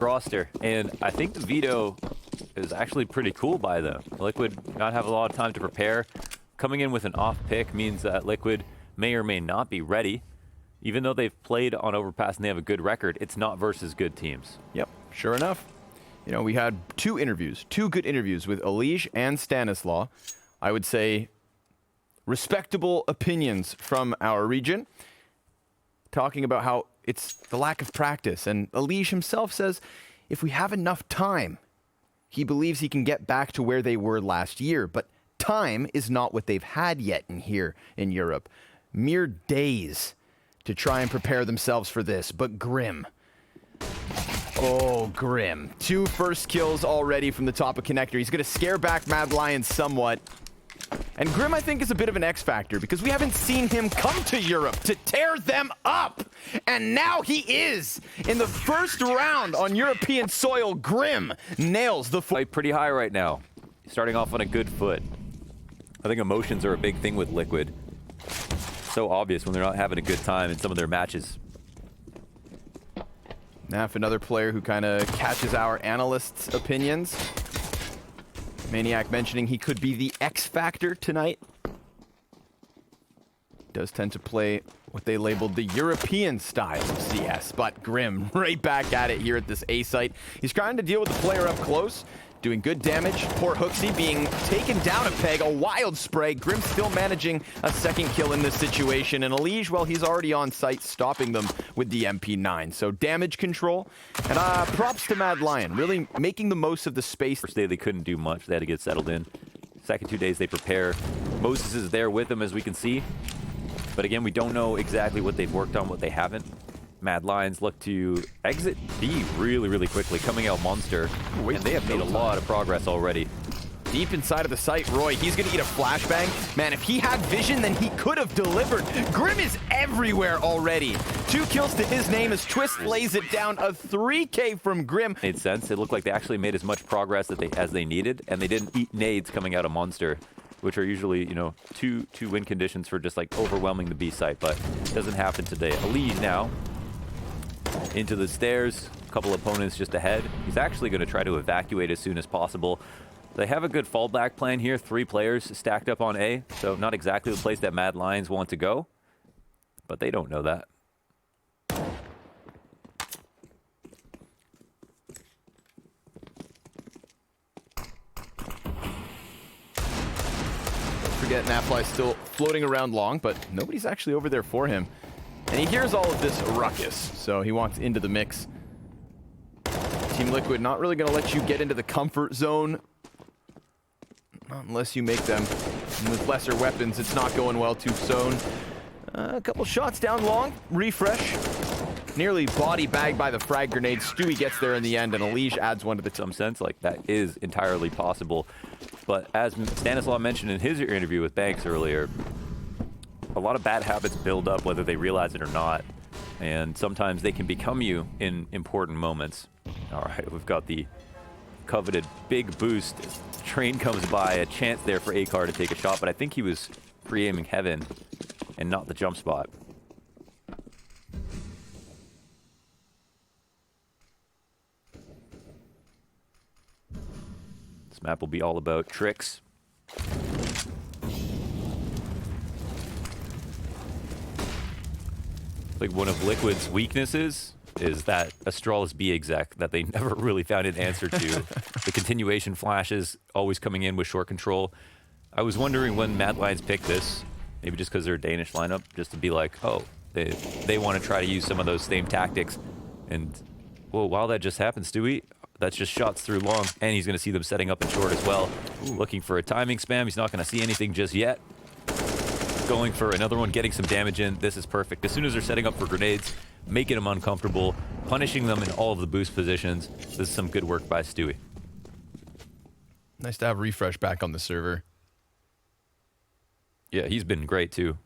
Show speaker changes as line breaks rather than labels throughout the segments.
roster, and I think the veto is actually pretty cool by them. Liquid not have a lot of time to prepare. Coming in with an off pick means that Liquid may or may not be ready. Even though they've played on Overpass and they have a good record, it's not versus good teams.
Yep, sure enough. You know, we had two good interviews with Alige and Stanislaw. I would say respectable opinions from our region, talking about how it's the lack of practice. And Alige himself says if we have enough time, he believes he can get back to where they were last year. But time is not what they've had yet here in Europe. Mere days to try and prepare themselves for this. But Grim. Oh, Grim. 2 first kills already from the top of Connector. He's going to scare back Mad Lion somewhat. And Grim, I think, is a bit of an X factor because we haven't seen him come to Europe to tear them up. And now he is. In the first round on European soil, Grim nails the
fight pretty high right now. Starting off on a good foot. I think emotions are a big thing with Liquid. So obvious when they're not having a good time in some of their matches.
Naf, another player who kind of catches our analysts' opinions. Maniac mentioning he could be the X factor tonight. Does tend to play what they labeled the European style of CS, but Grim right back at it here at this A site. He's trying to deal with the player up close, doing good damage. Poor Hooksy being taken down a peg, a wild spray. Grim still managing a second kill in this situation. And Alige, well, he's already on site stopping them with the MP9. So damage control. And props to Mad Lion, really making the most of the space.
First day they couldn't do much. They had to get settled in. Second 2 days they prepare. Moses is there with them, as we can see. But again, we don't know exactly what they've worked on, what they haven't. Mad Lions look to exit B really quickly, coming out Monster. And they have made a lot of progress already.
Deep inside of the site, Roy, he's going to eat a flashbang. Man, if he had vision, then he could have delivered. Grim is everywhere already. 2 kills to his name as Twist lays it down. A 3K from Grim.
Made sense. It looked like they actually made as much progress as they needed, and they didn't eat nades coming out of Monster, which are usually, you know, two win conditions for just like overwhelming the B site, but it doesn't happen today. Alige now into the stairs, a couple opponents just ahead. He's actually going to try to evacuate as soon as possible. They have a good fallback plan here, 3 players stacked up on A, so not exactly the place that Mad Lions want to go, but they don't know that.
Don't forget, Nafly still floating around long, but nobody's actually over there for him. And he hears all of this ruckus, so he wants into the mix. Team Liquid not really going to let you get into the comfort zone. Not unless you make them with lesser weapons. It's not going well too soon. A couple shots down long. Refresh. Nearly body bagged by the frag grenade. Stewie gets there in the end, and Alige adds one to the
some sense. Like, that is entirely possible. But as Stanislaw mentioned in his interview with Banks earlier, a lot of bad habits build up whether they realize it or not, and sometimes they can become you in important moments. All right, we've got the coveted big boost. Train comes by, a chance there for Akar to take a shot, but I think he was pre-aiming heaven and not the jump spot. This map will be all about tricks. Like, one of Liquid's weaknesses is that Astralis B exec that they never really found an answer to. The continuation flashes always coming in with short control. I was wondering when Mad Lions picked this, maybe just because they're a Danish lineup, just to be like, oh, they want to try to use some of those same tactics. And, whoa, while that just happened, Stewie, that's just shots through long, and he's going to see them setting up in short as well. Ooh. Looking for a timing spam. He's not going to see anything just yet. Going for another one, getting some damage in. This is perfect. As soon as they're setting up for grenades, making them uncomfortable, punishing them in all of the boost positions. This is some good work by Stewie.
Nice to have Refresh back on the server.
Yeah, he's been great too.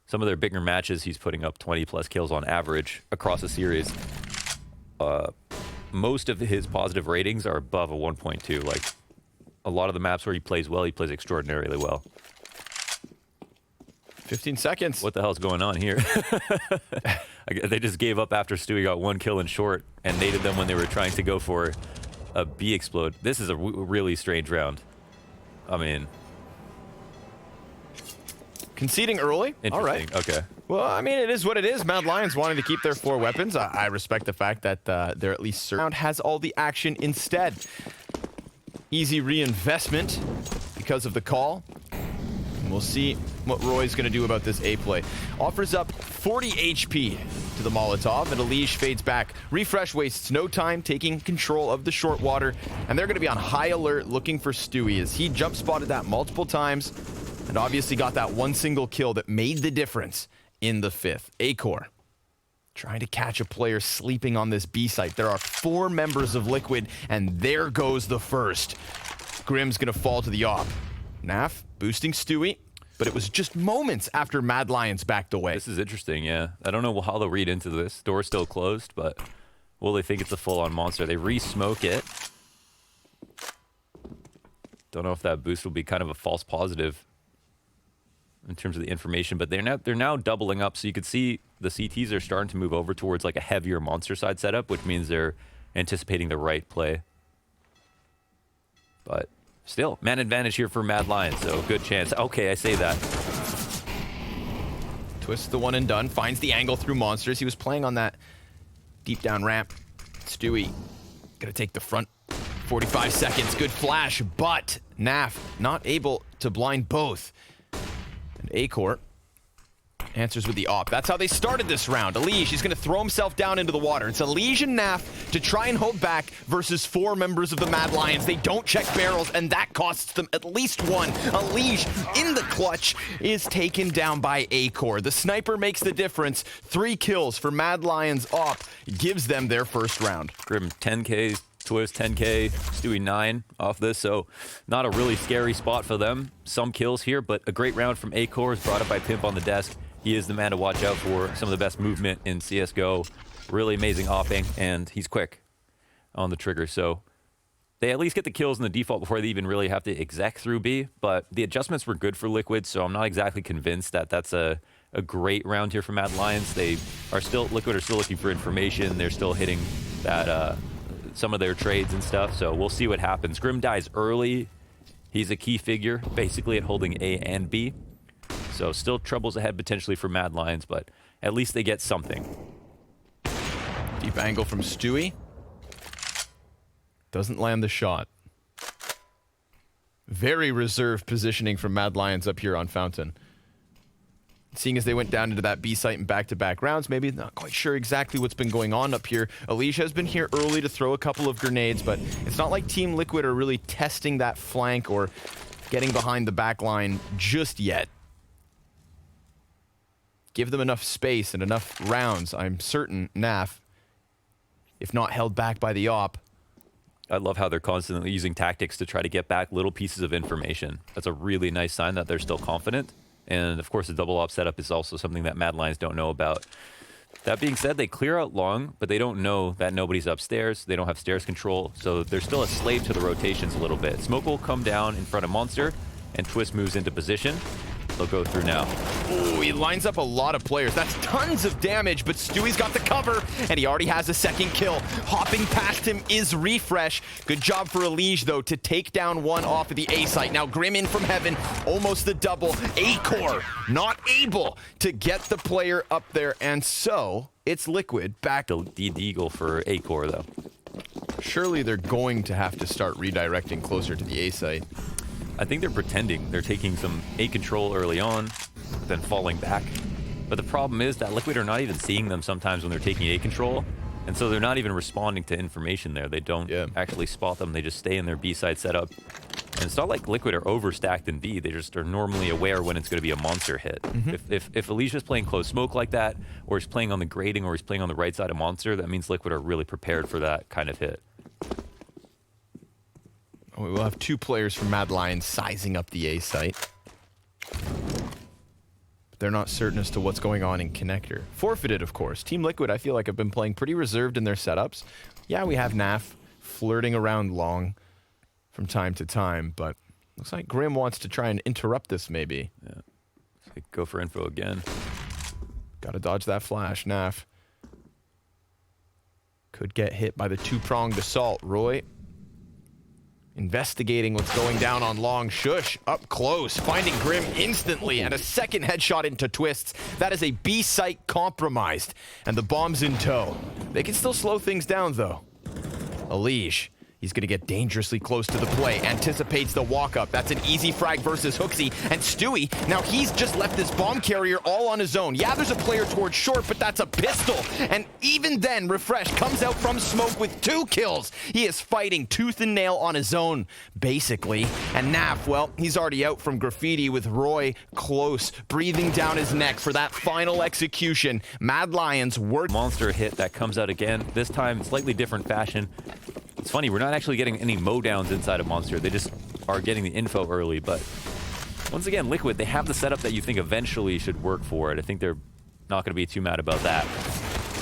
Some of their bigger matches, he's putting up 20+ kills on average across a series. Most of his positive ratings are above a 1.2. Like, a lot of the maps where he plays well, he plays extraordinarily well.
15 seconds.
What the hell's going on here? They just gave up after Stewie got 1 kill in short and naded them when they were trying to go for a B explode. This is a really strange round. I mean...
Conceding early? All right.
Okay.
Well, I mean, it is what it is. Mad Lions wanting to keep their 4 weapons. I respect the fact that they're at least certain. Has all the action instead. Easy reinvestment because of the call. And we'll see what Roy's going to do about this A play. Offers up 40 HP to the Molotov, and Elige fades back. Refresh wastes no time, taking control of the short water, and they're going to be on high alert looking for Stewie as he jump spotted that multiple times and obviously got that 1 single kill that made the difference in the 5th. Acor trying to catch a player sleeping on this B site. There are 4 members of Liquid, and there goes the first. Grim's going to fall to the op. Naf boosting Stewie, but it was just moments after Mad Lions backed away.
This is interesting, yeah. I don't know how they'll read into this. Door's still closed, but will they think it's a full-on monster? They re-smoke it. Don't know if that boost will be kind of a false positive in terms of the information, but they're now doubling up, so you could see the CTs are starting to move over towards like a heavier monster side setup, which means they're anticipating the right play. But still, man advantage here for Mad Lions, so good chance. Okay, I say that.
Twists the one and done, finds the angle through monsters. He was playing on that deep down ramp. Stewie gonna take the front. 45 seconds, good flash, but Naf not able to blind both. And Acor answers with the op. That's how they started this round. Elige, he's going to throw himself down into the water. It's Elige and Naf to try and hold back versus 4 members of the Mad Lions. They don't check barrels, and that costs them at least 1. Elige in the clutch is taken down by Acor. The sniper makes the difference. 3 kills for Mad Lions op gives them their first round.
Grim 10K, Twist 10K, Stewie 9 off this, so not a really scary spot for them. Some kills here, but a great round from Acor is brought up by Pimp on the desk. He is the man to watch out for. Some of the best movement in CSGO. Really amazing opping, and he's quick on the trigger, so they at least get the kills in the default before they even really have to exec through B, but the adjustments were good for Liquid, so I'm not exactly convinced that that's a great round here for Mad Lions. Liquid are still looking for information. They're still hitting that some of their trades and stuff, so we'll see what happens. Grim dies early. He's a key figure, basically, at holding A and B. So still troubles ahead potentially for Mad Lions, but at least they get something.
Deep angle from Stewie. Doesn't land the shot. Very reserved positioning from Mad Lions up here on Fountain. Seeing as they went down into that B site in back-to-back rounds, maybe not quite sure exactly what's been going on up here. Elige has been here early to throw a couple of grenades, but it's not like Team Liquid are really testing that flank or getting behind the back line just yet. Give them enough space and enough rounds. I'm certain Naf, if not held back by the op.
I love how they're constantly using tactics to try to get back little pieces of information. That's a really nice sign that they're still confident. And of course, the double op setup is also something that Mad Lions don't know about. That being said, they clear out long, but they don't know that nobody's upstairs. They don't have stairs control, so they're still a slave to the rotations a little bit. Smoke will come down in front of Monster, and Twist moves into position. They'll go through now.
Ooh, he lines up a lot of players. That's tons of damage, but Stewie's got the cover, and he already has a second kill. Hopping past him is Refresh. Good job for Elige, though, to take down one off of the A site. Now Grim in from heaven, almost the double. Acor not able to get the player up there, and so it's Liquid back.
The deagle for Acor, though.
Surely they're going to have to start redirecting closer to the A site.
I think they're pretending. They're taking some A control early on, then falling back. But the problem is that Liquid are not even seeing them sometimes when they're taking A control, and so they're not even responding to information there. They don't actually spot them. They just stay in their B side setup. And it's not like Liquid are overstacked in B. They just are normally aware when it's going to be a monster hit. If Alicia's playing close smoke like that, or he's playing on the grading, or he's playing on the right side of monster, that means Liquid are really prepared for that kind of hit.
We will have 2 players from Mad Lions sizing up the A site. But they're not certain as to what's going on in Connector. Forfeited, of course. Team Liquid, I feel like, have been playing pretty reserved in their setups. Yeah, we have Naf flirting around long from time to time, but looks like Grim wants to try and interrupt this, maybe.
Yeah. Go for info again.
Gotta dodge that flash, Naf. Could get hit by the two-pronged assault. Roy investigating what's going down on long. Shush up close, finding Grim instantly, and a second headshot into Twists. That is a B site compromised, and the bomb's in tow. They can still slow things down though. Alige, he's gonna get dangerously close to the play, anticipates the walk-up. That's an easy frag versus Hooksy. And Stewie, now he's just left this bomb carrier all on his own. Yeah, there's a player towards short, but that's a pistol. And even then, Refresh comes out from smoke with 2 kills. He is fighting tooth and nail on his own, basically. And Naf, well, he's already out from graffiti with Roy close, breathing down his neck for that final execution. Mad Lions work.
Monster hit that comes out again, this time slightly different fashion. It's funny, we're not actually getting any mowdowns inside of Monster. They just are getting the info early, but once again, Liquid, they have the setup that you think eventually should work for it. I think they're not going to be too mad about that.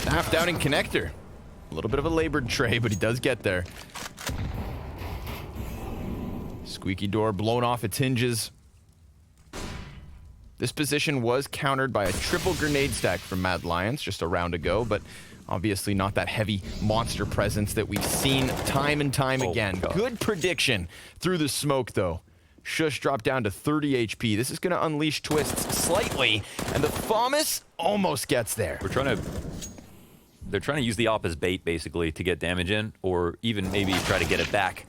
Half down in connector. A little bit of a labored tray, but he does get there. Squeaky door blown off its hinges. This position was countered by a triple grenade stack from Mad Lions just a round ago, but obviously not that heavy monster presence that we've seen time and time again. Good prediction through the smoke, though. Shush dropped down to 30 HP. This is going to unleash Twists slightly, and the FAMAS almost gets there.
They're trying to use the op as bait, basically, to get damage in, or even maybe try to get it back.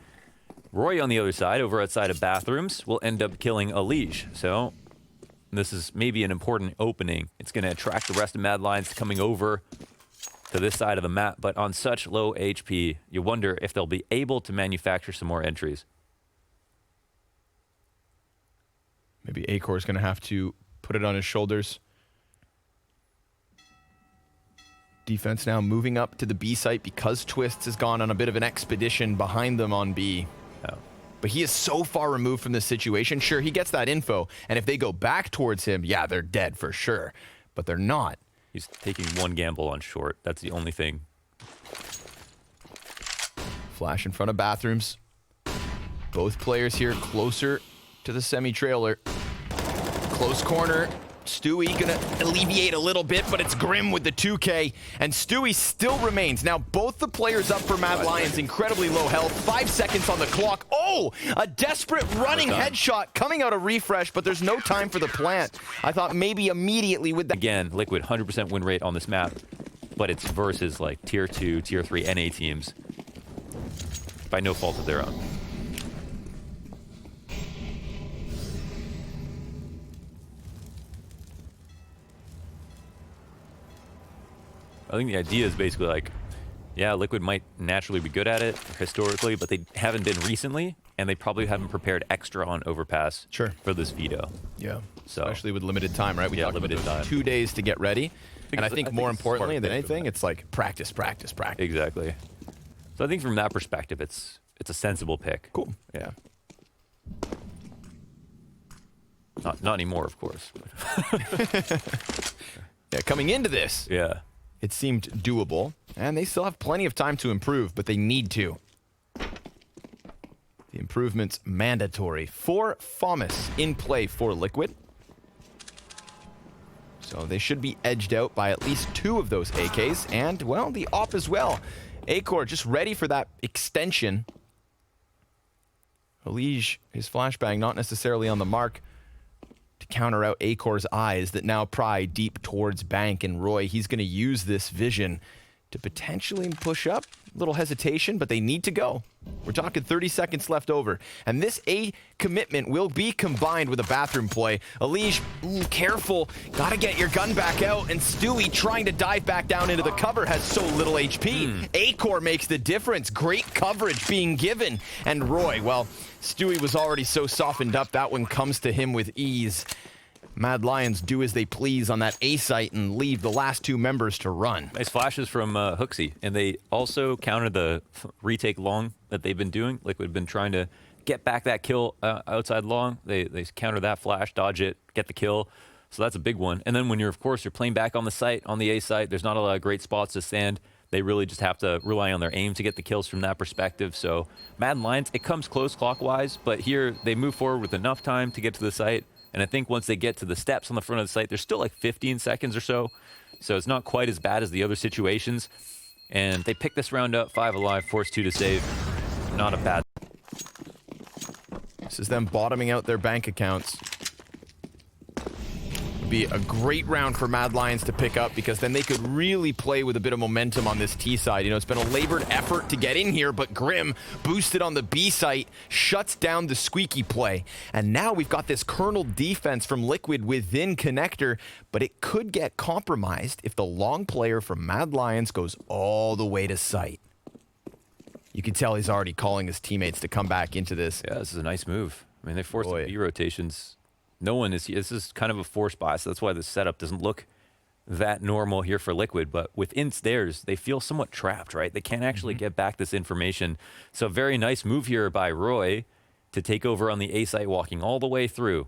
Roy on the other side, over outside of bathrooms, will end up killing Alige. So this is maybe an important opening. It's going to attract the rest of Mad Lions coming over to this side of the map, but on such low HP, you wonder if they'll be able to manufacture some more entries.
Maybe Acor is going to have to put it on his shoulders. Defense now moving up to the B site because Twists has gone on a bit of an expedition behind them on B.
Oh.
But he is so far removed from this situation. Sure, he gets that info, and if they go back towards him, yeah, they're dead for sure. But they're not.
He's taking one gamble on short. That's the only thing.
Flash in front of bathrooms. Both players here closer to the semi-trailer. Close corner. Stewie gonna alleviate a little bit, but it's Grim with the 2K, and Stewie still remains. Now both the players up for Mad Lions, incredibly low health, 5 seconds on the clock. Oh, a desperate running headshot coming out of Refresh, but there's no time for the plant. I thought maybe immediately with that.
Again, Liquid 100% win rate on this map, but it's versus like tier 2, tier 3 NA teams by no fault of their own. I think the idea is basically like, yeah, Liquid might naturally be good at it historically, but they haven't been recently, and they probably haven't prepared extra on Overpass for this veto.
Yeah,
so
especially with limited time, right? We talked
limited
about
time.
2 days to get ready, and I think more importantly than anything,
it's
it's like practice, practice, practice.
exactly. So I think from that perspective, it's a sensible pick.
Cool.
Yeah. Not anymore, of course.
Yeah, coming into this.
Yeah.
It seemed doable, and they still have plenty of time to improve, but they need to. The improvement's mandatory. 4 FAMAS in play for Liquid. So they should be edged out by at least 2 of those AKs, and, well, the op as well. Acor just ready for that extension. Alige, his flashbang not necessarily on the mark to counter out Acor's eyes that now pry deep towards Bank, and Roy, he's going to use this vision to potentially push up. A little hesitation, but they need to go. We're talking 30 seconds left over, and this A commitment will be combined with a bathroom play. Alige, careful, gotta get your gun back out, and Stewie trying to dive back down into the cover has so little HP. Acor makes the difference. Great coverage being given, and Roy, well, Stewie was already so softened up, that one comes to him with ease. Mad Lions do as they please on that A site and leave the last 2 members to run.
Nice flashes from Hooksy, and they also countered the retake long that they've been doing. Liquid have been trying to get back that kill outside long. They counter that flash, dodge it, get the kill. So that's a big one. And then when you're playing back on the site, on the A site, there's not a lot of great spots to stand. They really just have to rely on their aim to get the kills from that perspective. So Mad Lions, it comes close clockwise, but here they move forward with enough time to get to the site. And I think once they get to the steps on the front of the site, there's still like 15 seconds or so. So it's not quite as bad as the other situations. And they pick this round up, 5 alive, force 2 to save. Not a bad.
This is them bottoming out their bank accounts. Be a great round for Mad Lions to pick up, because then they could really play with a bit of momentum on this T side. You know, it's been a labored effort to get in here, but Grim, boosted on the B site, shuts down the squeaky play. And now we've got this kernel defense from Liquid within Connector, but it could get compromised if the long player from Mad Lions goes all the way to site. You can tell he's already calling his teammates to come back into this.
Yeah, this is a nice move. I mean, they forced the B rotations. No one is. This is kind of a forced buy, so that's why the setup doesn't look that normal here for Liquid. But within theirs, they feel somewhat trapped, right? They can't actually get back this information. So very nice move here by Roy to take over on the A site, walking all the way through.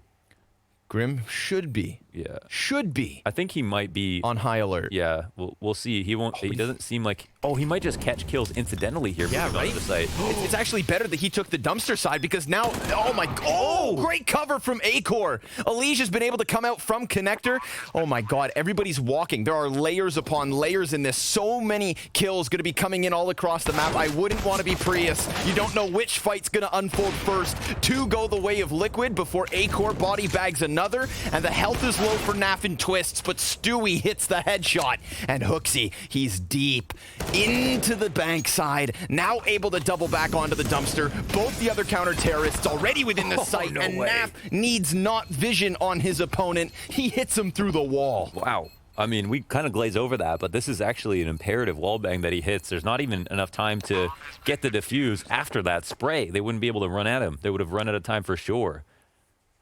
Grim should be.
Yeah.
Should be.
I think he might be
on high alert.
Yeah, we'll see. He won't. He doesn't seem like. Oh, he might just catch kills incidentally here.
Yeah, right.
The site.
It's actually better that he took the dumpster side, because now, oh my, oh, great cover from Acor. Alige has been able to come out from Connector. Oh my God, everybody's walking. There are layers upon layers in this. So many kills going to be coming in all across the map. I wouldn't want to be Prius. You don't know which fight's going to unfold first. 2 go the way of Liquid before Acor body bags another, and the health is low for Naf and Twists, but Stewie hits the headshot, and Hooksy, he's deep into the bank side, now able to double back onto the dumpster. Both the other counter-terrorists already within the site, and Naf needs not vision on his opponent. He hits him through the wall.
Wow. I mean, we kind of glaze over that, but this is actually an imperative wallbang that he hits. There's not even enough time to get the defuse after that spray. They wouldn't be able to run at him. They would have run out of time for sure.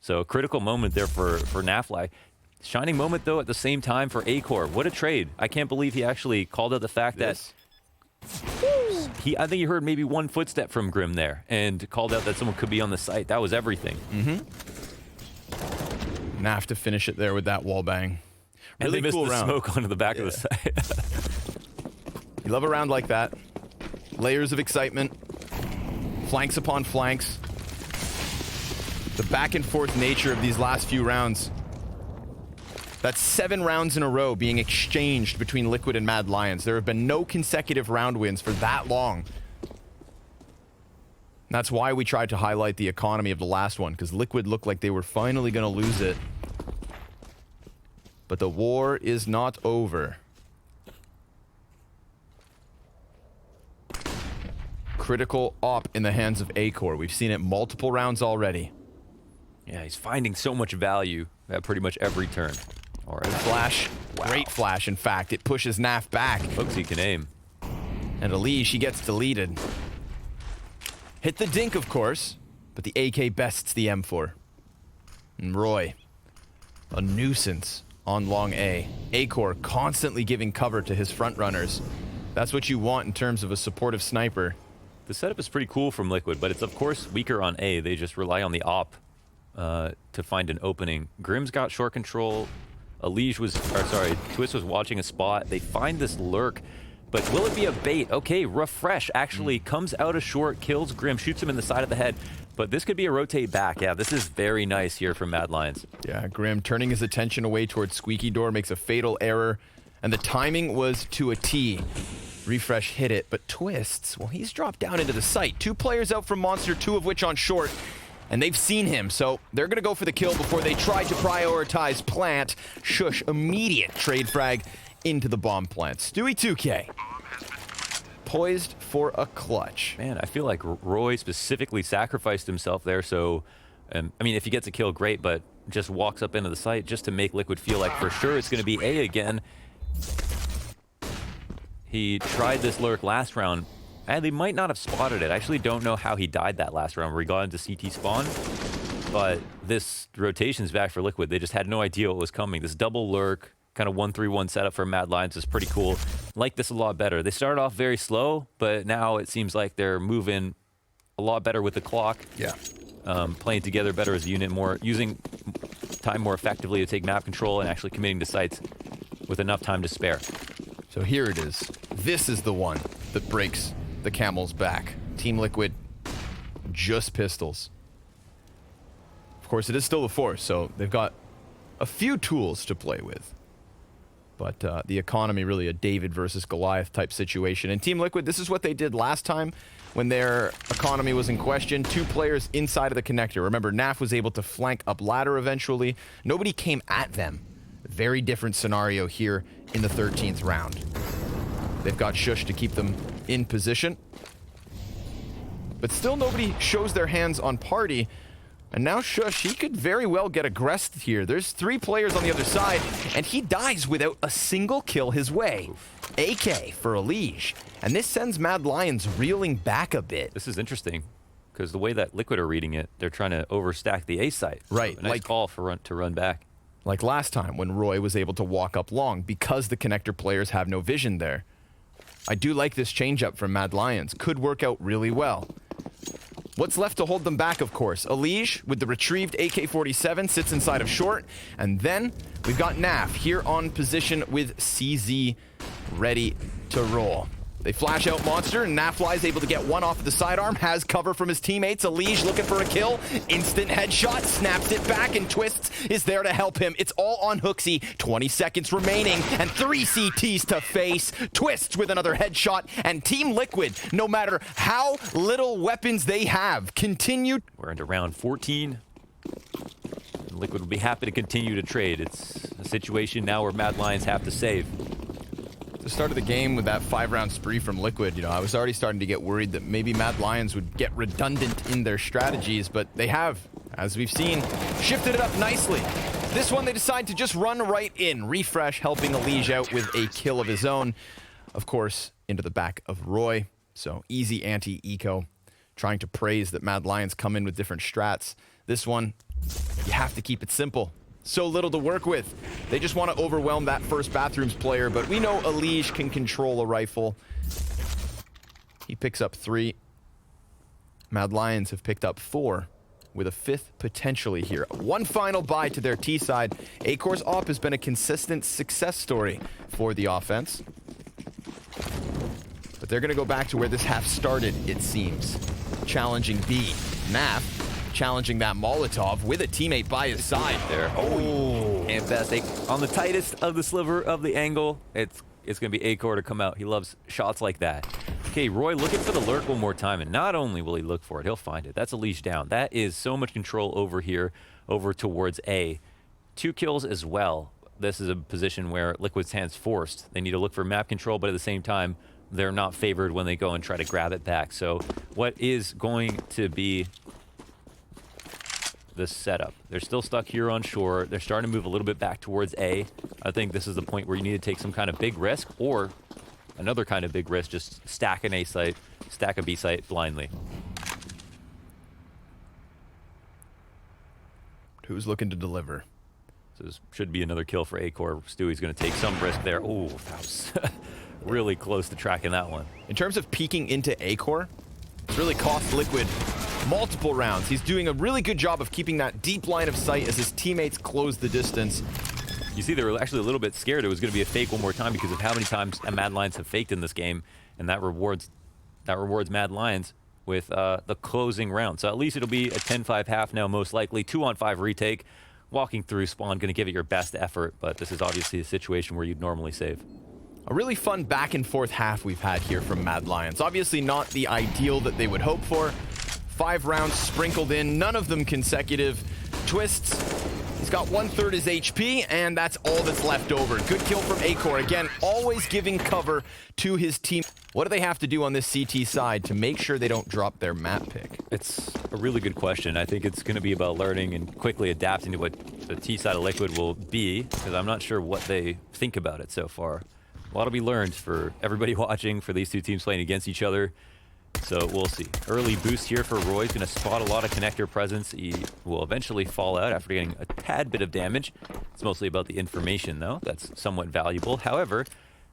So a critical moment there for Nafly. Shining moment, though, at the same time for Acor. What a trade. I can't believe he actually called out the fact that I think he heard maybe one footstep from Grim there and called out that someone could be on the site. That was everything.
Naf to finish it there with that wall bang.
Really and they
cool
missed the
round.
smoke onto the back of the site.
You love a round like that. Layers of excitement. Flanks upon flanks. The back and forth nature of these last few rounds. That's 7 rounds in a row being exchanged between Liquid and Mad Lions. There have been no consecutive round wins for that long. That's why we tried to highlight the economy of the last one, because Liquid looked like they were finally going to lose it. But the war is not over. Critical op in the hands of Acor. We've seen it multiple rounds already.
Yeah, he's finding so much value at pretty much every turn. All right.
Flash. Wow. Great flash, in fact. It pushes Naf back.
Looks he can aim.
And Alige, he gets deleted. Hit the dink, of course, but the AK bests the M4. And Roy, a nuisance on long A. Acor constantly giving cover to his front runners. That's what you want in terms of a supportive sniper.
The setup is pretty cool from Liquid, but it's of course weaker on A. They just rely on the op to find an opening. Grim's got short control. Twist was watching a spot. They find this lurk, but will it be a bait? Okay, Refresh actually comes out of short, kills Grim, shoots him in the side of the head. But this could be a rotate back. Yeah, this is very nice here from Mad Lions.
Yeah, Grim turning his attention away towards Squeaky Door makes a fatal error, and the timing was to a T. Refresh hit it, but Twists, well, he's dropped down into the site. 2 players out from Monster, 2 of which on short. And they've seen him, so they're going to go for the kill before they try to prioritize plant. Shush, immediate trade frag into the bomb plant. Stewie 2K, poised for a clutch.
Man, I feel like Roy specifically sacrificed himself there, so, I mean, if he gets a kill, great, but just walks up into the site just to make Liquid feel like for sure it's going to be A again. He tried this lurk last round, and they might not have spotted it. I actually don't know how he died that last round where he got into CT spawn. But this rotation's back for Liquid. They just had no idea what was coming. This double lurk, kind of 1-3-1 setup for Mad Lions is pretty cool. Like this a lot better. They started off very slow, but now it seems like they're moving a lot better with the clock.
Yeah.
Playing together better as a unit, using time more effectively to take map control and actually committing to sites with enough time to spare.
So here it is. This is the one that breaks the camel's back. Team Liquid, just pistols. Of course, it is still the Force, so they've got a few tools to play with. But the economy, really a David versus Goliath type situation. And Team Liquid, this is what they did last time when their economy was in question. 2 players inside of the connector. Remember, NAF was able to flank up ladder eventually. Nobody came at them. Very different scenario here in the 13th round. They've got Shush to keep them in position. But still nobody shows their hands on Party. And now Shush, he could very well get aggressed here. There's 3 players on the other side, and he dies without a single kill his way. AK for Elige. And this sends Mad Lions reeling back a bit.
This is interesting, because the way that Liquid are reading it, they're trying to overstack the A site.
Right.
So a nice call for to run back.
Like last time when Roy was able to walk up long because the connector players have no vision there. I do like this change-up from Mad Lions. Could work out really well. What's left to hold them back, of course? Elige, with the retrieved AK-47, sits inside of short. And then we've got NAF here on position with CZ ready to roll. They flash out Monster, and NaFly is able to get one off of the sidearm, has cover from his teammates. Elige looking for a kill. Instant headshot, snaps it back, and Twists is there to help him. It's all on Hooksy. 20 seconds remaining, and 3 CTs to face. Twists with another headshot, and Team Liquid, no matter how little weapons they have, continue.
We're into round 14. Liquid will be happy to continue to trade. It's a situation now where Mad Lions have to save.
The start of the game with that 5-round spree from Liquid, you know, I was already starting to get worried that maybe Mad Lions would get redundant in their strategies, but they have, as we've seen, shifted it up nicely. This one they decide to just run right in. Refresh helping Elige out with a kill of his own. Of course, into the back of Roy. So easy anti-eco. Trying to praise that Mad Lions come in with different strats. This one, you have to keep it simple. So little to work with. They just want to overwhelm that first Bathrooms player, but we know Elige can control a rifle. He picks up 3. Mad Lions have picked up 4, with a 5th potentially here. One final bye to their T side. Acor's op has been a consistent success story for the offense. But they're going to go back to where this half started, it seems. Challenging B. NAF challenging that Molotov with a teammate by his side there.
Oh, fantastic. On the tightest of the sliver of the angle, it's going to be Acor to come out. He loves shots like that. Okay, Roy looking for the lurk one more time, and not only will he look for it, he'll find it. That's Elige down. That is so much control over here, over towards A. 2 kills as well. This is a position where Liquid's hands forced. They need to look for map control, but at the same time, they're not favored when they go and try to grab it back. So what is going to be the setup? They're still stuck here on shore. They're starting to move a little bit back towards A. I think this is the point where you need to take some kind of big risk, or another kind of big risk, just stack an A site, stack a B site blindly.
Who's looking to deliver?
So this should be another kill for Acor. Stewie's going to take some risk there. Oh, that was really close to tracking that one.
In terms of peeking into Acor, it's really cost Liquid multiple rounds. He's doing a really good job of keeping that deep line of sight as his teammates close the distance.
You see, they were actually a little bit scared it was going to be a fake one more time because of how many times Mad Lions have faked in this game, and that rewards Mad Lions with the closing round. So at least it'll be a 10-5 half now, most likely. 2-on-5 retake. Walking through spawn, going to give it your best effort, but this is obviously a situation where you'd normally save.
A really fun back and forth half we've had here from Mad Lions. Obviously not the ideal that they would hope for. 5 rounds sprinkled in, none of them consecutive. Twists, he's got 1/3 his HP, and that's all that's left over. Good kill from Acor. Again, always giving cover to his team. What do they have to do on this CT side to make sure they don't drop their map pick?
It's a really good question. I think it's going to be about learning and quickly adapting to what the T side of Liquid will be, because I'm not sure what they think about it so far. A lot to be learned for everybody watching, for these two teams playing against each other. So we'll see. Early boost here for Roy. He's going to spot a lot of connector presence. He will eventually fall out after getting a tad bit of damage. It's mostly about the information, though. That's somewhat valuable. However,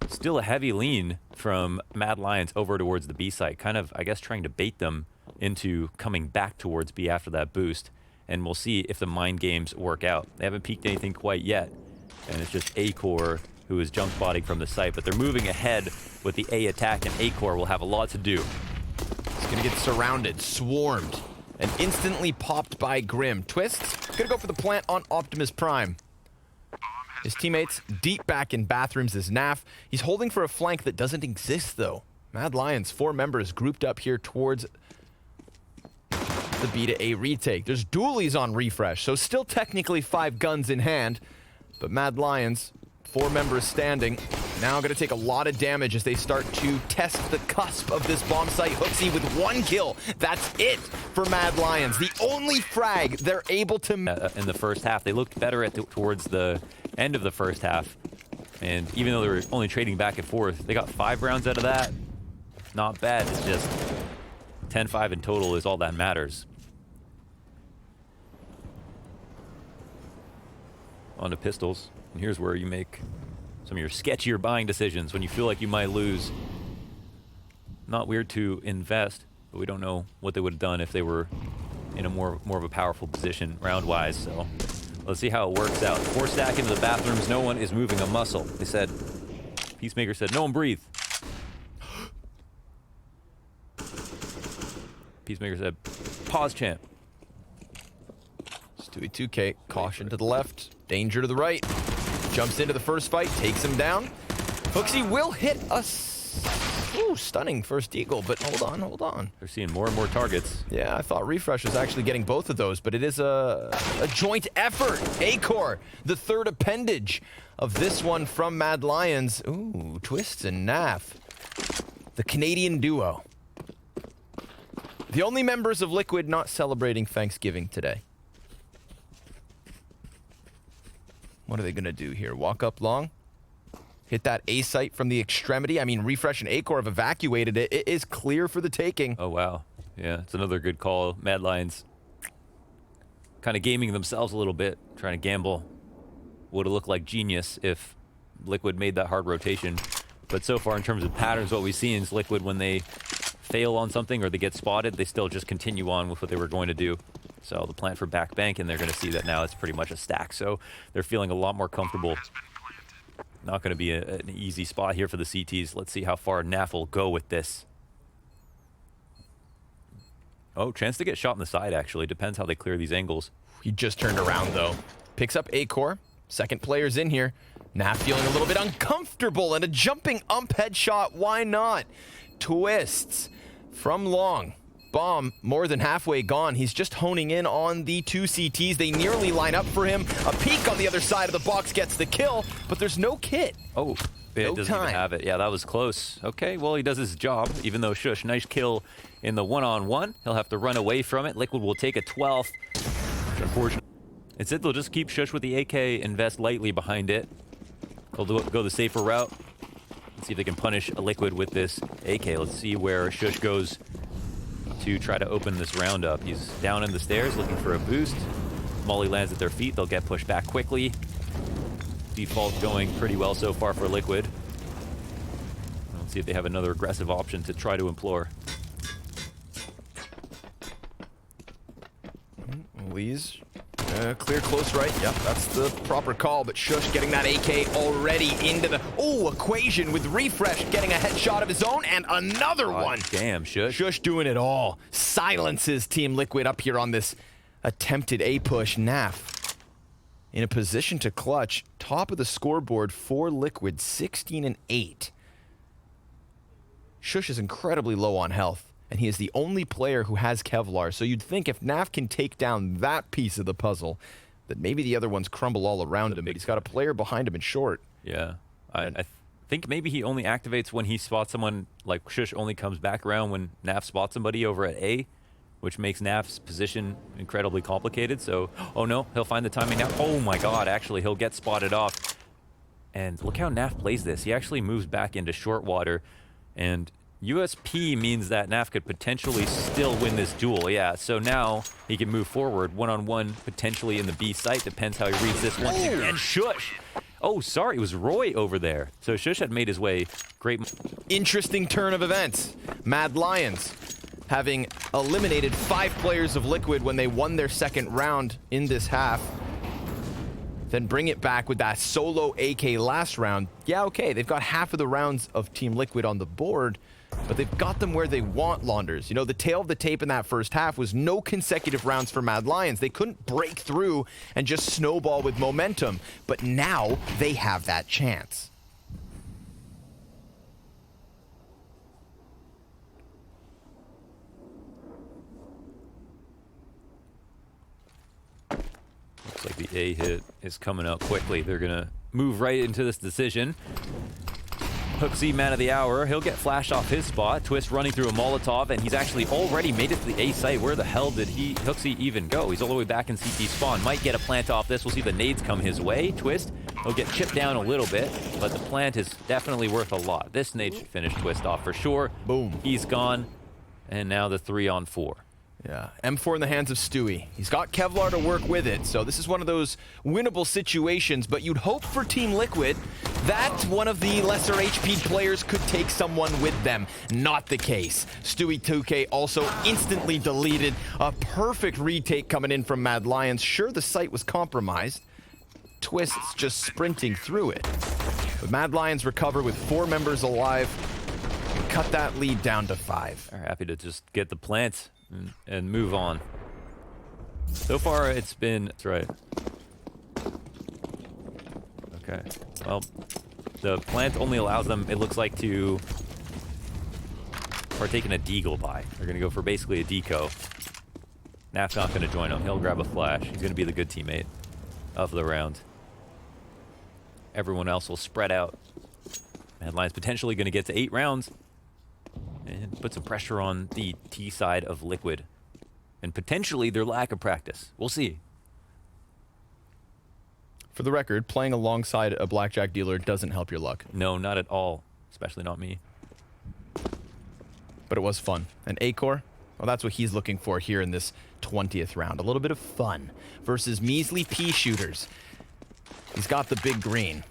still a heavy lean from Mad Lions over towards the B site. Kind of, I guess, trying to bait them into coming back towards B after that boost. And we'll see if the mind games work out. They haven't peaked anything quite yet. And it's just Acor who is jump spotting from the site. But they're moving ahead with the A attack, and Acor will have a lot to do.
He's gonna get surrounded, swarmed, and instantly popped by Grim. Twists, gonna go for the plant on Optimus Prime. His teammates deep back in bathrooms is NAF. He's holding for a flank that doesn't exist, though. Mad Lions, 4 members grouped up here towards the B to A retake. There's dualies on refresh, so still technically 5 guns in hand. But Mad Lions, 4 members standing, now going to take a lot of damage as they start to test the cusp of this bomb site. HooXi with 1 kill. That's it for Mad Lions. The only frag they're able to...
In the first half, they looked better towards the end of the first half. And even though they were only trading back and forth, they got 5 rounds out of that. Not bad. It's just 10-5 in total is all that matters. On to pistols. And here's where you make some of your sketchier buying decisions when you feel like you might lose. Not weird to invest, but we don't know what they would have done if they were in a more of a powerful position round-wise. So let's see how it works out. 4 stack into the bathrooms. No one is moving a muscle. They said, Peacemaker said, no one breathe. Peacemaker said, pause champ.
Stewie 2K, caution to the left, danger to the right. Jumps into the first fight, takes him down. HooXi will hit us. Ooh, stunning first eagle, but hold on.
They're seeing more and more targets.
Yeah, I thought Refresh was actually getting both of those, but it is a joint effort. A-Core, the third appendage of this one from Mad Lions. Ooh, Twists and NAF. The Canadian duo. The only members of Liquid not celebrating Thanksgiving today. What are they going to do here? Walk up long? Hit that A site from the extremity? I mean, Refresh and A-Core have evacuated it. It is clear for the taking.
Oh, wow. Yeah, it's another good call. Mad Lions kind of gaming themselves a little bit, trying to gamble. Would have looked like genius if Liquid made that hard rotation. But so far, in terms of patterns, what we've seen is Liquid, when they fail on something or they get spotted, they still just continue on with what they were going to do. So the plan for back bank, and they're going to see that now it's pretty much a stack. So they're feeling a lot more comfortable. Not going to be an easy spot here for the CTs. Let's see how far NAF will go with this. Oh, chance to get shot in the side, actually. Depends how they clear these angles.
He just turned around, though. Picks up A-Core. Second player's in here. NAF feeling a little bit uncomfortable, and a jumping ump headshot. Why not? Twists from long. Bomb more than halfway gone. He's just honing in on the 2 CTs. They nearly line up for him. A peek on the other side of the box gets the kill, but there's no kit.
Oh, it doesn't even have it. Yeah, that was close. Okay, well, he does his job, even though Shush, nice kill in the one-on-one. He'll have to run away from it. Liquid will take a 12th. Unfortunately. It's it. They'll just keep Shush with the AK, invest lightly behind it. They'll go the safer route. Let's see if they can punish a Liquid with this AK. Let's see where Shush goes to try to open this round up. He's down in the stairs looking for a boost. Molly lands at their feet. They'll get pushed back quickly. Default going pretty well so far for Liquid. Let's see if they have another aggressive option to try to implore.
Lee's clear close right. Yep, that's the proper call, but Shush getting that AK already into the equation with Refresh getting a headshot of his own, and another one.
Damn, Shush.
Shush doing it all. Silences Team Liquid up here on this attempted A push. NAF in a position to clutch. Top of the scoreboard for Liquid, 16-8. Shush is incredibly low on health, and he is the only player who has Kevlar. So you'd think if NAF can take down that piece of the puzzle, that maybe the other ones crumble all around him. But he's got a player behind him in short.
Yeah, I think maybe he only activates when he spots someone. Like Shush only comes back around when NAF spots somebody over at A, which makes NAF's position incredibly complicated. So, oh no, he'll find the timing now. Oh my God, actually, he'll get spotted off. And look how NAF plays this. He actually moves back into short water, and USP means that NAF could potentially still win this duel. Yeah, so now he can move forward one-on-one, potentially in the B site. Depends how he reads this one. And Shush. Oh, sorry, it was Roy over there. So Shush had made his way. Great.
Interesting turn of events. Mad Lions having eliminated 5 players of Liquid when they won their second round in this half. Then bring it back with that solo AK last round. Yeah, okay, they've got half of the rounds of Team Liquid on the board, but they've got them where they want, Launders. You know, the tail of the tape in that first half was no consecutive rounds for Mad Lions. They couldn't break through and just snowball with momentum, but now they have that chance.
Looks like the A hit is coming out quickly. They're gonna move right into this decision. HooXi, man of the hour. He'll get flashed off his spot. Twist running through a Molotov, and he's actually already made it to the A site. Where the hell did HooXi even go? He's all the way back in CT spawn. Might get a plant off this. We'll see the nades come his way. Twist, he'll get chipped down a little bit, but the plant is definitely worth a lot. This nade should finish Twist off for sure.
Boom.
He's gone, and now the 3-on-4.
Yeah, M4 in the hands of Stewie. He's got Kevlar to work with it, so this is one of those winnable situations, but you'd hope for Team Liquid that one of the lesser HP players could take someone with them. Not the case. Stewie 2K also instantly deleted. A perfect retake coming in from Mad Lions. Sure, the site was compromised. Twist's just sprinting through it. But Mad Lions recover with 4 members alive and cut that lead down to 5.
They're happy to just get the plant and move on. So far, it's been... That's right. Okay. Well, the plant only allows them, it looks like, to partake in a deagle buy. They're going to go for basically a deco. Nat's not going to join him. He'll grab a flash. He's going to be the good teammate of the round. Everyone else will spread out. Mad Lions potentially going to get to 8 rounds. And put some pressure on the T side of Liquid. And potentially their lack of practice. We'll see.
For the record, playing alongside a blackjack dealer doesn't help your luck.
No, not at all. Especially not me.
But it was fun. And Acor, well, that's what he's looking for here in this 20th round. A little bit of fun versus measly pea shooters. He's got the big green.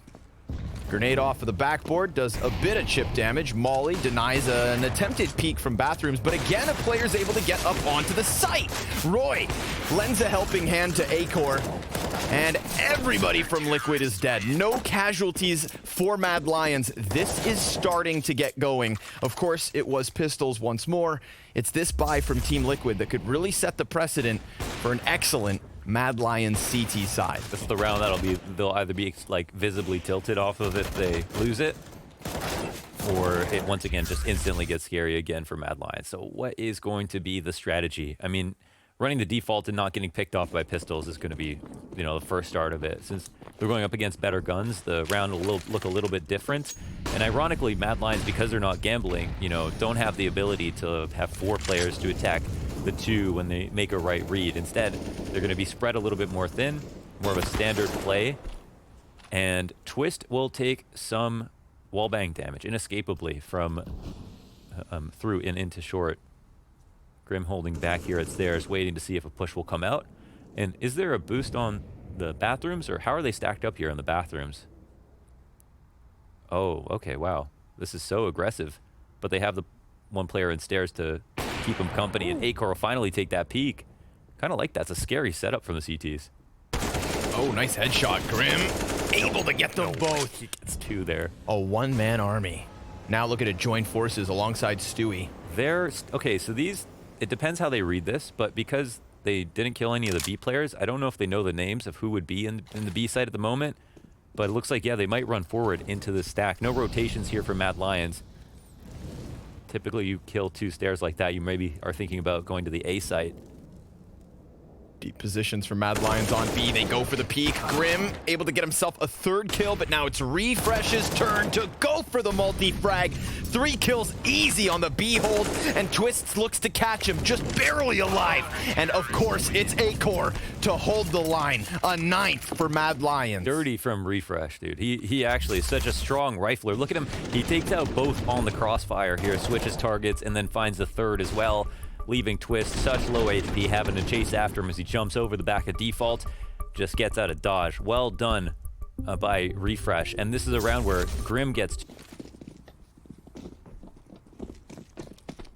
Grenade off of the backboard, does a bit of chip damage. Molly denies an attempted peek from bathrooms, but again, a player's able to get up onto the site. Roy lends a helping hand to Acor, and everybody from Liquid is dead. No casualties for Mad Lions. This is starting to get going. Of course, it was pistols once more. It's this buy from Team Liquid that could really set the precedent for an excellent Mad Lions CT side.
This is the round they'll either be like visibly tilted off of if they lose it, or it once again just instantly gets scary again for Mad Lions. So what is going to be the strategy? I mean, running the default and not getting picked off by pistols is going to be, you know, the first start of it. Since they're going up against better guns, the round will look a little bit different. And ironically, Mad Lions, because they're not gambling, you know, don't have the ability to have 4 players to attack the 2 when they make a right read. Instead, they're going to be spread a little bit more thin, more of a standard play. And Twist will take some wallbang damage, inescapably, from through and into short. Grim holding back here at stairs, waiting to see if a push will come out. And is there a boost on the bathrooms, or how are they stacked up here on the bathrooms? Oh, okay, wow. This is so aggressive. But they have the 1 player in stairs to keep him company, and Acor will finally take that peek. Kind of like that's a scary setup from the CTs.
Oh, nice headshot, Grim. Able to get them both.
He gets 2 there.
A 1-man army. Now looking to join forces alongside Stewie.
Okay, so these, it depends how they read this, but because they didn't kill any of the B players, I don't know if they know the names of who would be in the B side at the moment, but it looks like, yeah, they might run forward into the stack. No rotations here for Mad Lions. Typically, you kill 2 stairs like that, you maybe are thinking about going to the A site.
Deep positions for Mad Lions on B. They go for the peek. Grim able to get himself a 3rd kill, but now it's Refresh's turn to go for the multi-frag. 3 kills easy on the B hold, and Twist looks to catch him, just barely alive. And of course, it's Acor to hold the line. A 9th for Mad Lions.
Dirty from Refresh, dude. He actually is such a strong rifler. Look at him. He takes out both on the crossfire here, switches targets, and then finds the 3rd as well, leaving Twist such low HP, having to chase after him as he jumps over the back of default. Just gets out of dodge. Well done by Refresh. And this is a round where Grim gets...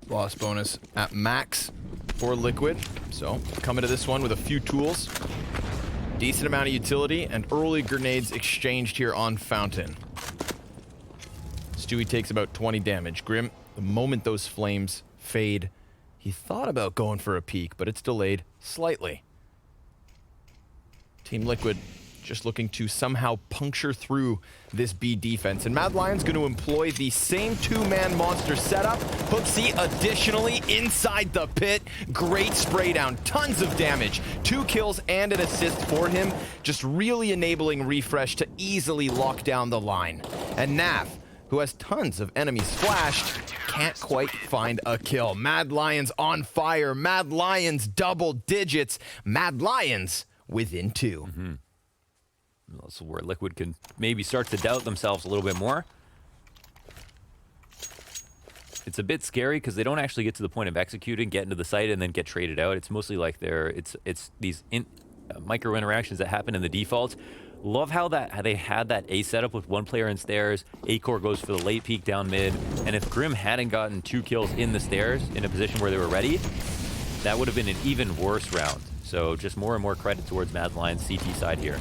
Loss bonus at max for Liquid. So, coming to this one with a few tools. Decent amount of utility, and early grenades exchanged here on Fountain. Stewie takes about 20 damage. Grim The moment those flames fade, he thought about going for a peek, but it's delayed slightly. Team Liquid just looking to somehow puncture through this B defense. And Mad Lion's going to employ the same two-man monster setup. HooXi additionally inside the pit. Great spray down, tons of damage. 2 kills and an assist for him. Just really enabling Refresh to easily lock down the line. And NaV, who has tons of enemies flashed, can't quite find a kill. Mad Lions on fire. Mad Lions double digits. Mad Lions within 2.
Mm-hmm. That's where Liquid can maybe start to doubt themselves a little bit more. It's a bit scary because they don't actually get to the point of executing, get into the site, and then get traded out. It's mostly like it's these micro interactions that happen in the default. Love how they had that A setup with 1 player in stairs. Acor goes for the late peek down mid, and if Grim hadn't gotten 2 kills in the stairs in a position where they were ready, that would have been an even worse round. So just more and more credit towards Mad Lion's CT side here.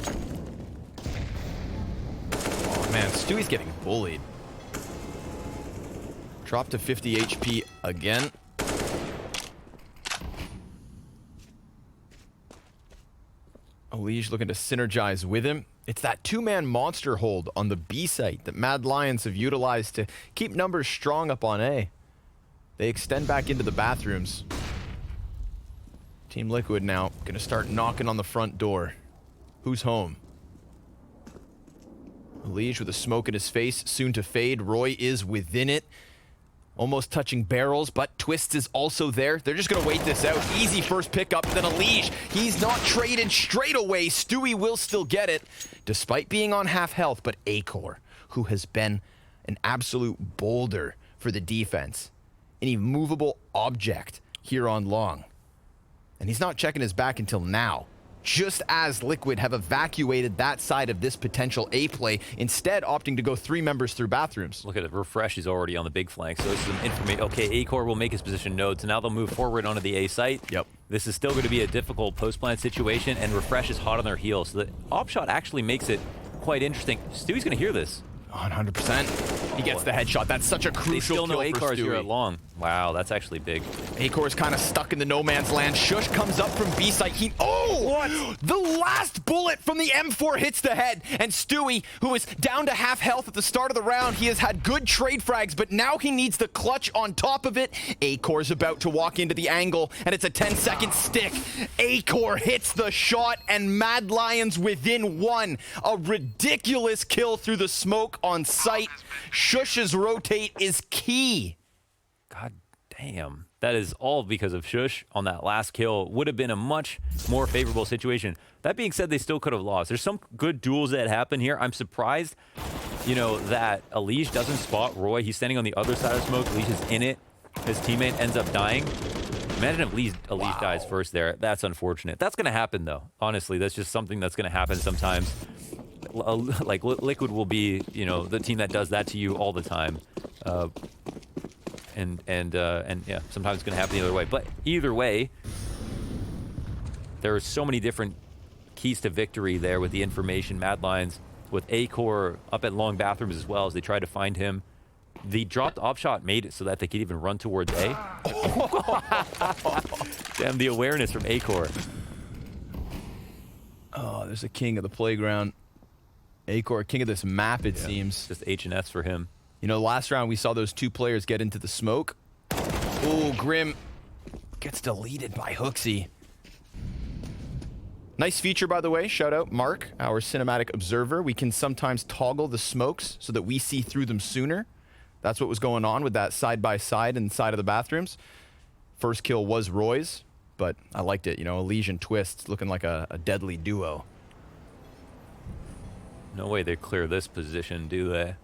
Man, Stewie's getting bullied. Drop to 50 HP again. Elige looking to synergize with him. It's that 2-man monster hold on the B site that Mad Lions have utilized to keep numbers strong up on A. They extend back into the bathrooms. Team Liquid now gonna start knocking on the front door. Who's home? Elige with a smoke in his face, soon to fade. Roy is within it. Almost touching barrels, but Twists is also there. They're just going to wait this out. Easy first pickup, then Elige. He's not traded straight away. Stewie will still get it, despite being on half health. But Acor, who has been an absolute boulder for the defense, an immovable object here on long. And he's not checking his back until now. Just as Liquid have evacuated that side of this potential A play, instead opting to go 3 members through bathrooms.
Look at it, Refresh is already on the big flank, so this is some information. Okay, Acor will make his position known, so now they'll move forward onto the A site.
Yep.
This is still going to be a difficult post-plant situation, and Refresh is hot on their heels, so the op shot actually makes it quite interesting. Stewie's going to hear this.
100%. He gets the headshot. That's such a crucial kill for Stewie.
Acor's here at long. Wow, that's actually big.
Acor's kind of stuck in the no man's land. Shush comes up from B site. What? The last bullet from the M4 hits the head. And Stewie, who is down to half health at the start of the round, he has had good trade frags, but now he needs the clutch on top of it. Acor's about to walk into the angle, and it's a 10-second stick. Acor hits the shot, and Mad Lions within 1. A ridiculous kill through the smoke on site. Shush's rotate is key.
God damn. That is all because of Shush on that last kill. Would have been a much more favorable situation. That being said, they still could have lost. There's some good duels that happen here. I'm surprised, you know, that Elige doesn't spot Roy. He's standing on the other side of smoke. Elige is in it. His teammate ends up dying. Imagine if Elige dies first there. That's unfortunate. That's going to happen, though. Honestly, that's just something that's going to happen sometimes. Like, Liquid will be, you know, the team that does that to you all the time. And yeah, sometimes it's going to happen the other way. But either way, there are so many different keys to victory there with the information. Mad Lions with Acor up at long bathrooms as well as they try to find him. The dropped op shot made it so that they could even run towards A. Damn, the awareness from Acor.
Oh, there's a king of the playground. Acor, king of this map, it seems.
Just H and S for him.
You know, last round we saw those 2 players get into the smoke. Oh, Grim gets deleted by HooXi. Nice feature, by the way. Shout out Mark, our cinematic observer. We can sometimes toggle the smokes so that we see through them sooner. That's what was going on with that side-by-side inside of the bathrooms. First kill was Roy's, but I liked it. You know, Elige and Twists looking like a deadly duo.
No way they clear this position, do they?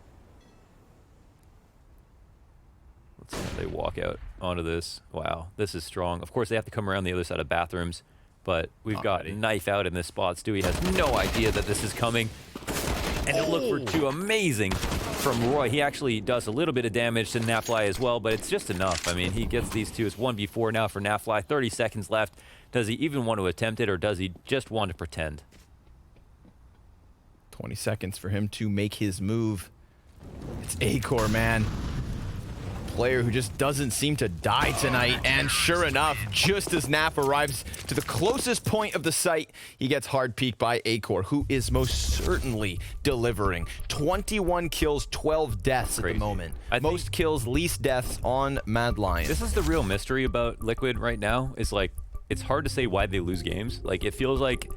Let's see how they walk out onto this. Wow, this is strong. Of course, they have to come around the other side of bathrooms, but we've got knife out in this spot. Stewie has no idea that this is coming. And it looked for 2 amazing from Roy. He actually does a little bit of damage to Nafly as well, but it's just enough. I mean, he gets these 2. It's 1v4 now for Nafly. 30 seconds left. Does he even want to attempt it, or does he just want to pretend?
20 seconds for him to make his move. It's Acor, man. player who just doesn't seem to die tonight. And sure enough, just as naf arrives to the closest point of the site, he gets hard peeked by Acor, who is most certainly delivering. 21 kills, 12 deaths at the moment. Most kills, least deaths on Mad Lions.
This is the real mystery about Liquid right now, is like, it's hard to say why they lose games. Like, it feels like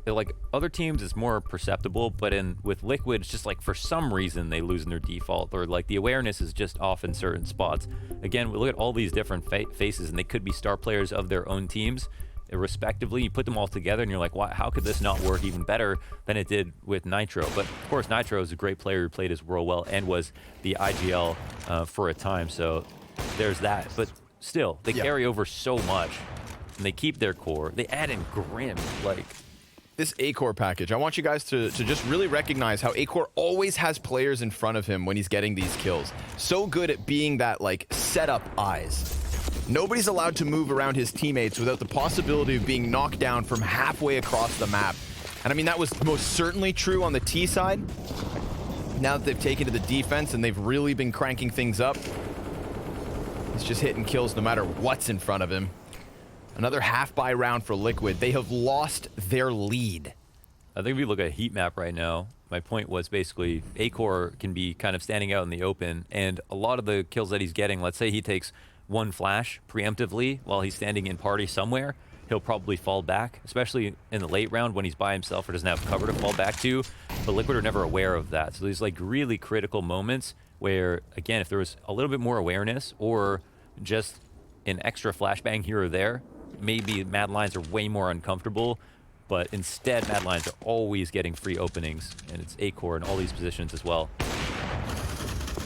like other teams it's more perceptible, but with Liquid it's just like for some reason they lose in their default, or like the awareness is just off in certain spots. Again, we look at all these different faces and they could be star players of their own teams respectively. You put them all together and you're like, why, how could this not work even better than it did with Nitro? But of course Nitro is a great player who played his role well and was the IGL for a time, so there's that. But still, they carry over so much and they keep their core. They add in Grim, like
this Acor package, I want you guys to just really recognize how Acor always has players in front of him when he's getting these kills. So good at being that, like, setup eyes. Nobody's allowed to move around his teammates without the possibility of being knocked down from halfway across the map. And I mean, that was most certainly true on the T side. Now that they've taken to the defense and they've really been cranking things up, he's just hitting kills no matter what's in front of him. Another half-buy round for Liquid. They have lost their lead.
I think if you look at a heat map right now, my point was basically Acor can be kind of standing out in the open, and a lot of the kills that he's getting, let's say he takes one flash preemptively while he's standing in party somewhere, he'll probably fall back, especially in the late round when he's by himself or doesn't have cover to fall back to. But Liquid are never aware of that. So there's like really critical moments where, again, if there was a little bit more awareness or just an extra flashbang here or there, maybe Mad Lions are way more uncomfortable, but instead Mad Lions are always getting free openings, and it's Acor in all these positions as well.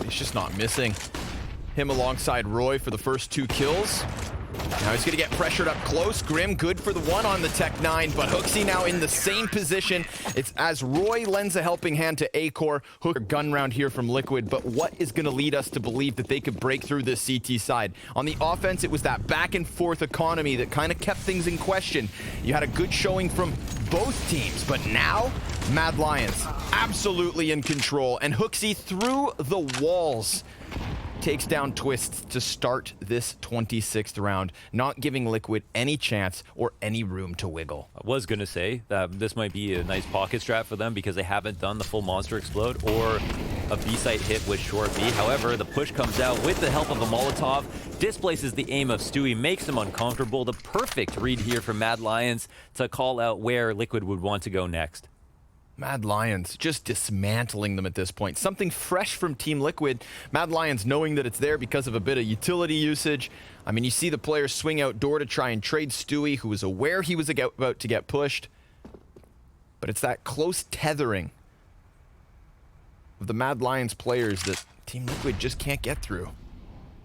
He's just not missing. Him alongside Roy for the first 2 kills. Now he's gonna get pressured up close. Grim good for the one on the Tech 9, but Hooksy now in the same position. It's as Roy lends a helping hand to Acor. Hook gun round here from Liquid, but what is gonna lead us to believe that they could break through this CT side? On the offense, it was that back and forth economy that kind of kept things in question. You had a good showing from both teams, but now Mad Lions absolutely in control, and Hooksy through the walls takes down Twists to start this 26th round, not giving Liquid any chance or any room to wiggle.
I was going to say that this might be a nice pocket strat for them because they haven't done the full monster explode or a B-site hit with short B. However, the push comes out with the help of a Molotov, displaces the aim of Stewie, makes him uncomfortable. The perfect read here from Mad Lions to call out where Liquid would want to go next.
Mad Lions just dismantling them at this point. Something fresh from Team Liquid. Mad Lions knowing that it's there because of a bit of utility usage. I mean, you see the player swing out door to try and trade Stewie, who was aware he was about to get pushed. But it's that close tethering of the Mad Lions players that Team Liquid just can't get through.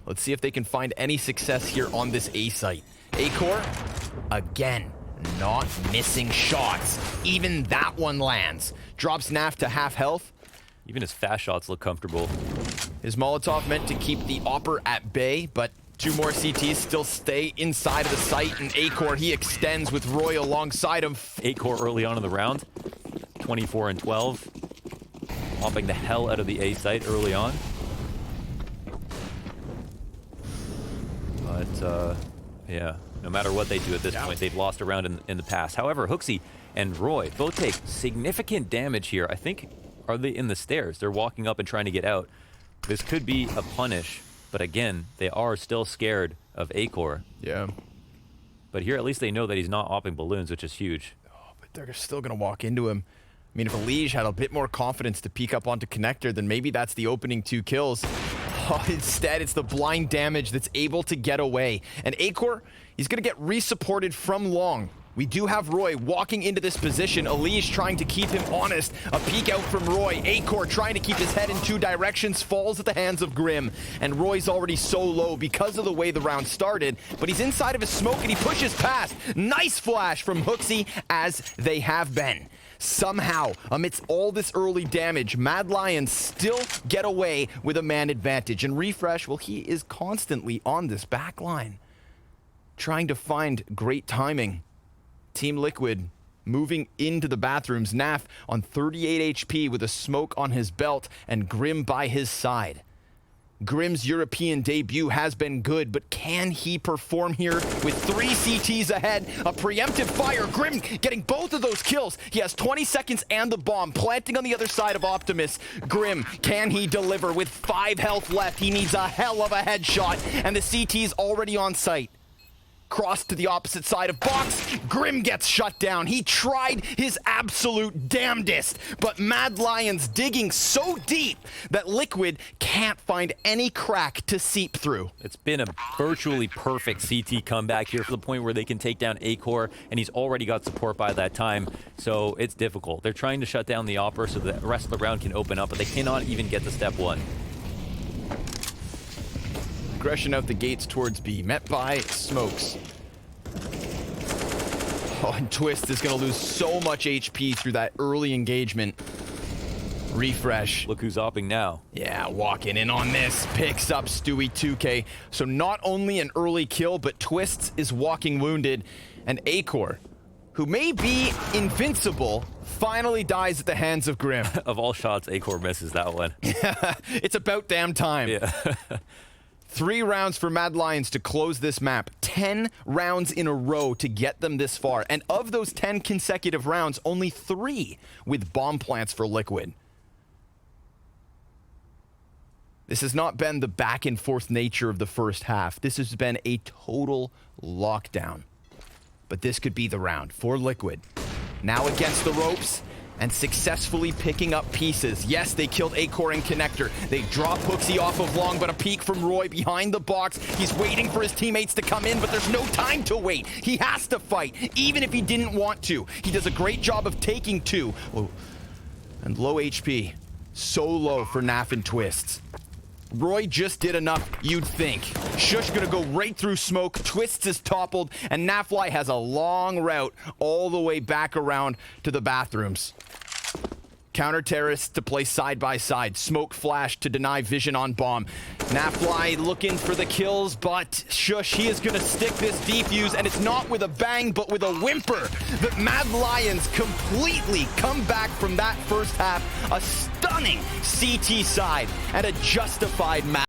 Let's see if they can find any success here on this A site. Acor, again, not missing shots. Even that one lands. Drops naf to half health.
Even his fast shots look comfortable.
His Molotov meant to keep the Opper at bay, but 2 more CTs still stay inside of the site, and Acor, he extends with Roy alongside him.
Acor early on in the round, 24 and 12. Popping the hell out of the A site early on. But, yeah. No matter what they do at this point, they've lost a round in the past. However, Hooksy and Roy both take significant damage here. I think, are they in the stairs? They're walking up and trying to get out. This could be a punish, but again, they are still scared of Acor.
Yeah.
But here, at least they know that he's not opping balloons, which is huge.
Oh, but they're still going to walk into him. I mean, if Lige had a bit more confidence to peek up onto Connector, then maybe that's the opening 2 kills. Oh, instead, it's the blind damage that's able to get away. And Acor, he's going to get resupported from long. We do have Roy walking into this position. Lige trying to keep him honest. A peek out from Roy. Acor trying to keep his head in 2 directions. Falls at the hands of Grim. And Roy's already so low because of the way the round started. But he's inside of his smoke and he pushes past. Nice flash from Hooksy, as they have been. Somehow, amidst all this early damage, Mad Lions still get away with a man advantage. And Refresh, well, he is constantly on this back line, trying to find great timing. Team Liquid moving into the bathrooms. Naf on 38 HP with a smoke on his belt and Grim by his side. Grim's European debut has been good, but can he perform here with 3 CTs ahead? A preemptive fire. Grim getting both of those kills. He has 20 seconds and the bomb planting on the other side of Optimus. Grim, can he deliver with 5 health left? He needs a hell of a headshot, and the CT's already on site. Cross to the opposite side of box. Grim gets shut down. He tried his absolute damnedest, but Mad Lions digging so deep that Liquid can't find any crack to seep through.
It's been a virtually perfect CT comeback here to the point where they can take down A-Core, and he's already got support by that time, so it's difficult. They're trying to shut down the Opera so the rest of the round can open up, but they cannot even get to step 1.
Aggression out the gates towards B, met by Smokes. Oh, and Twist is going to lose so much HP through that early engagement. Refresh.
Look who's opping now.
Yeah, walking in on this. Picks up Stewie 2K. So not only an early kill, but Twists is walking wounded. And A-Core, who may be invincible, finally dies at the hands of Grim.
Of all shots, A-Core misses that one.
It's about damn time.
Yeah.
3 rounds for Mad Lions to close this map. 10 rounds in a row to get them this far. And of those 10 consecutive rounds, only 3 with bomb plants for Liquid. This has not been the back and forth nature of the first half. This has been a total lockdown. But this could be the round for Liquid. Now against the ropes and successfully picking up pieces. Yes, they killed A-Core and Connector. They drop Hooksy off of long, but a peek from Roy behind the box. He's waiting for his teammates to come in, but there's no time to wait. He has to fight, even if he didn't want to. He does a great job of taking 2. Oh, and low HP. So low for Naf and Twists. Roy just did enough, you'd think. Shush gonna go right through smoke, Twists is toppled, and Nafly has a long route all the way back around to the bathrooms. Counter terrorists to play side by side. Smoke flash to deny vision on bomb. Nafly looking for the kills, but Shush, he is gonna stick this defuse, and it's not with a bang, but with a whimper. The Mad Lions completely come back from that first half. A stunning CT side and a justified match.